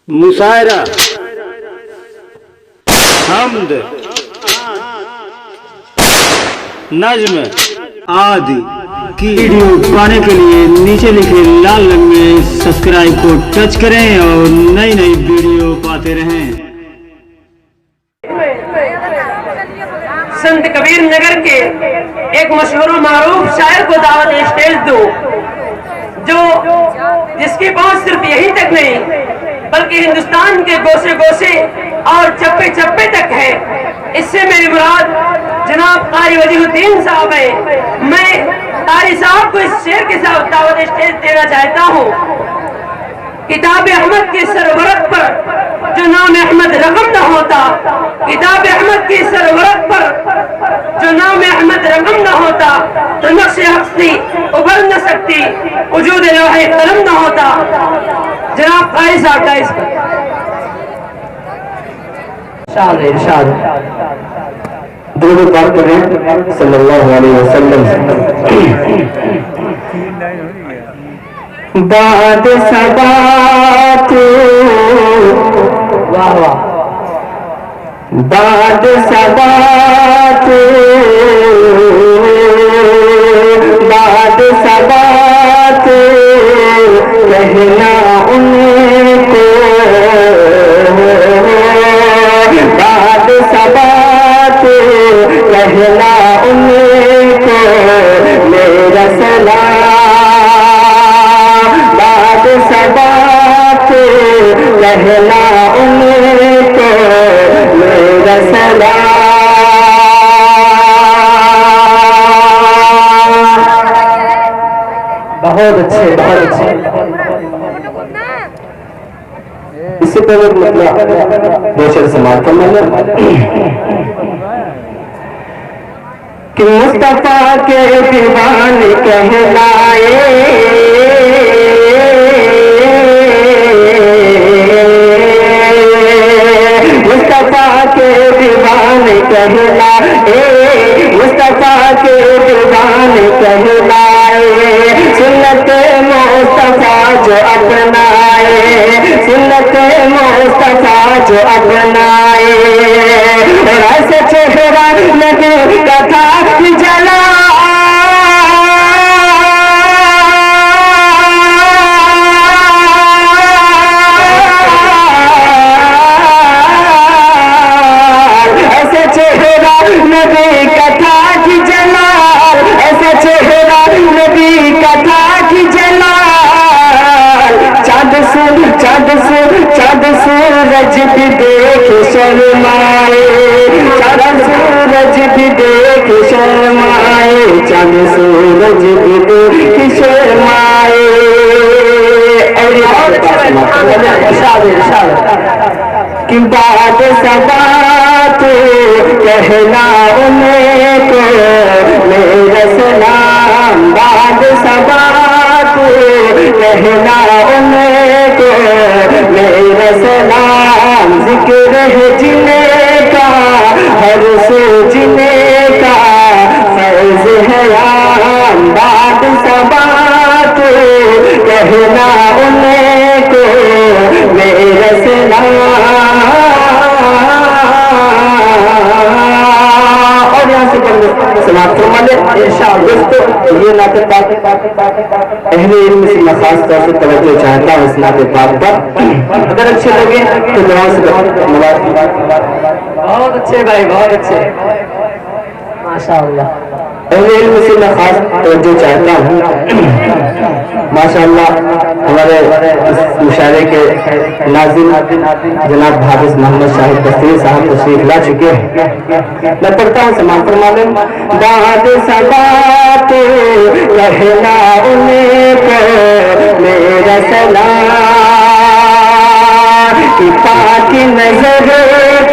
मुशायरा, हमद, नज्म आदि की वीडियो पाने के लिए नीचे लिखे लाल रंग में सब्सक्राइब को टच करें और नई नई वीडियो पाते रहें। संत कबीर नगर के एक मशहूर मारूफ शायर को दावत स्टेज दो, जो जिसकी पहुंच सिर्फ यहीं तक नहीं बल्कि हिंदुस्तान के गोशे गोशे और चप्पे चप्पे तक है। इससे मेरी मुराद जनाब कारी वजीहुद्दीन साहब है। मैं कारी साहब को इस शेर के साथ दावत स्टेज देना चाहता हूँ। किताब अहमद के सरवरक पर जो नाम अहमद रकम न होता, किताब अहमद की सरवरक पर जो नाम अहमद रकम न होता, तो नक्श हस्ती उभर न सकती, वजूद लौहे कलम न होता। जनाब कारी साहब का इस पर दुरूद पाक करें सल्लल्लाहु अलैहि वसल्लम। बाद सबात वाह वाह, बाद सबात, बाद सबात कहना उनको, बाद सबात कहना उनको मेरा सलाम, बाद सबात कहना उनको मेरा सलाम। बहुत अच्छे, बहुत अच्छे। इससे पहले मतलब दो शेर समाप्त कर कि मुस्तफा के दीवाने कहलाए, मुस्तफा के दीवाने कहलाए, मुस्तफा के दीवाने कहलाए, सुन्नत मुस्तफा जो अपनाए, सुन्नत मुस्तफा जो अपनाए, और ऐसे चेहरा लगे कथा जला, ऐसे चेहरा नबी कथा की जलाल, ऐसा चेहरा नबी कथा की जलाल। चाँद सूरज भी देख शर्माए, चाँद सूरज भी देख शर्माए, चाँद सूरज भी देख शर्माए। कि बाद सबात कहना उनको मेरा सलाम, बाद सबात कहना उनको मेरा सलाम। जिक्र है जिन्हें का हर सो जिन्हें का फर्ज है आम, बाद सबात कहना उनको मेरा सलाम। और यहाँ से समाप्त दोस्तों, ये नाते पाक अहले इल्म से मैं खास तौर से तवज्जो चाहता हूँ इस नाते पाक पर। अगर अच्छे लगे तो दुआ से बहुत अच्छे भाई, बहुत अच्छे, माशाअल्लाह। अहले इल्म से मैं खास तवज्जो चाहता हूँ। माशाअल्लाह हमारे इस मुशायरे के नाज़िम जनाब हाफिज मोहम्मद शाहिद दस्तगीर साहब तशरीफ ला चुके हैं। मैं पढ़ता हूँ, समाप्त फरमा लें। बाद सबात कहना उनको मेरा सलाम, कि पाक नजर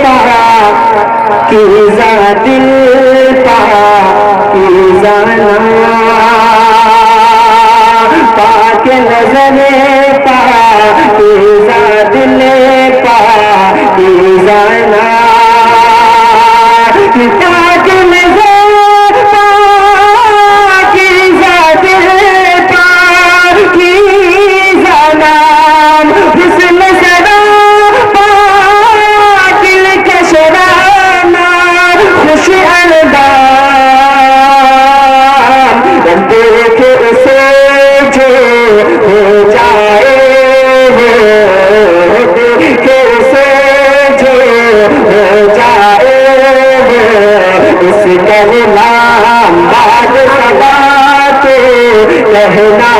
पा की दिल पा की जाना, पाक नजर पा की दिल पा की जाना, पाक नजर पा की दिल पा की जाना, हुस्न सदा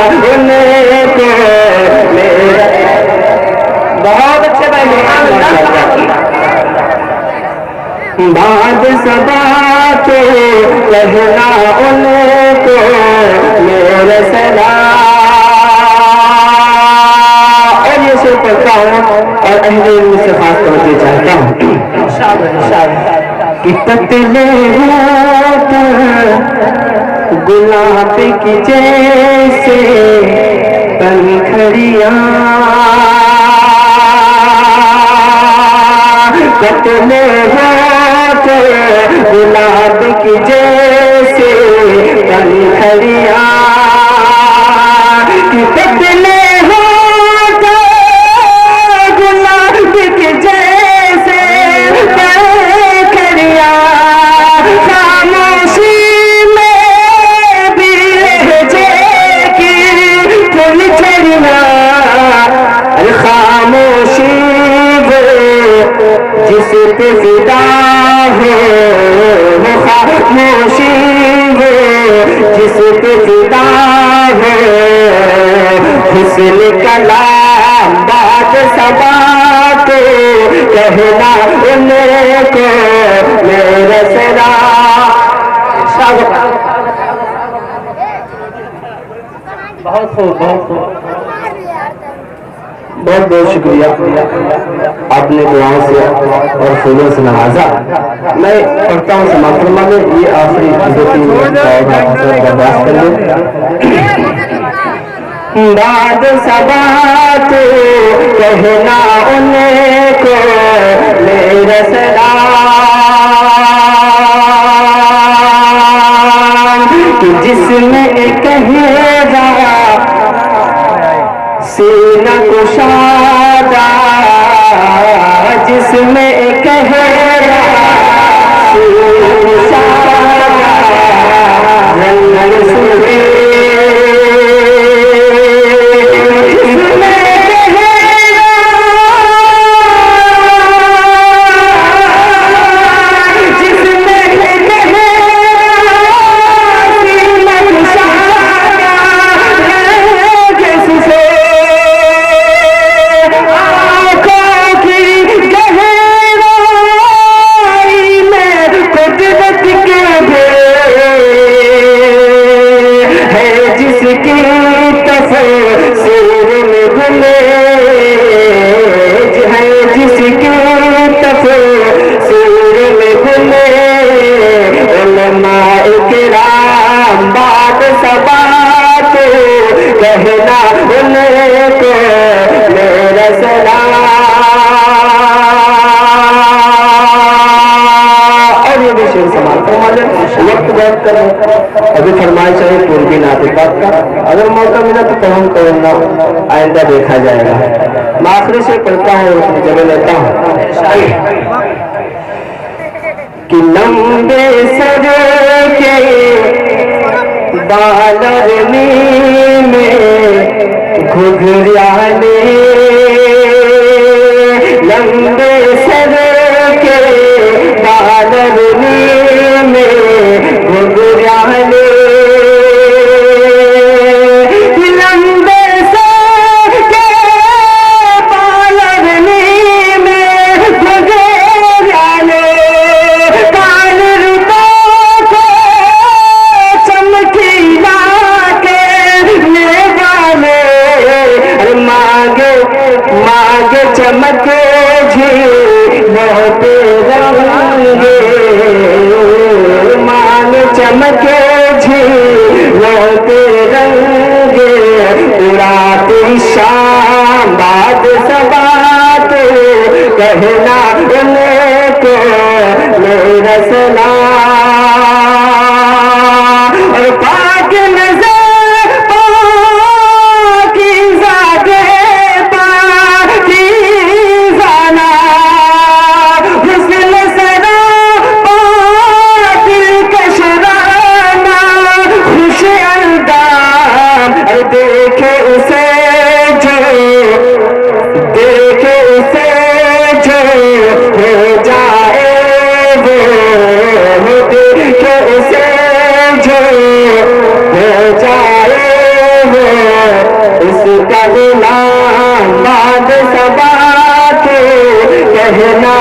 ان کو میرا بہت اچھے بھائی بعد صبا تو کہنا ان کو میرا سلام اور یہ شعر پڑھتا ہوں اور اہل علم سے خاص توجہ چاہتا ہوں کہ پتلے ہاتھ گلاب کی جیسے پنکھڑیاں پتلے ہاتھ گلاب کی جیسے پنکھڑیاں کہ پتلے ہاتھ گلاب کی جیسے پنکھڑیاں خاموشی میں بھی لہجے کی پھلجھڑیاں خاموشی جس پہ فدا ہے وہ خاموشی ہے جس پہ فدا ہے حسن کلام بات صبا تو کہنا ان کو میرا سلام بہت خوب بہت خوب بہت بہت شکریہ آپ نے دعاؤں سے اور پھولوں سے نوازا میں پڑھتا ہوں سماعت فرما لیں یہ آخری برداشت کر لیں بعد صبا تو کہنا ان کو میرا سلام کہ جس میں کہے گا سینہ کشادہ جس میں کہے گا سینہ کشادہ رنگ سوے جس میں کہے گا جس میں کہے گا سینہ کشادہ رنگ سوے کہنا ان کو میرا سلام اور یہ بھی شعر سماعت فرما لیں وقت بہت کر ابھی فرمائش ہے پور بھی ناطق بات کا اگر موقع ملا تو تمام کرنا آئندہ دیکھا جائے گا میں آخری سے پڑھتا ہوں اپنی جگہ لیتا ہوں کہ لمبے سر کے بالرنی میں گھگریانے لمبے سر کے بالرنی میں گھگریانے لمبے سر کے بالرنی میں گھگریانے کان رتوں کو چمکیلا کے والے مانگے مانگے چمک جھیلوں پہ رنگے مانگ چمک جھیلوں پہ رنگے رات شام بعد صبا تو کہنا ان کو میرا سلام اور پاک نظر پاکیزہ پاکیزانہ حسن سرا پاک کشرانہ خوش اندام دیکھے اسے جو دیکھے اسے جو ہو جائے وہ دیکھے اسے جو ہو جائے وہ کہنا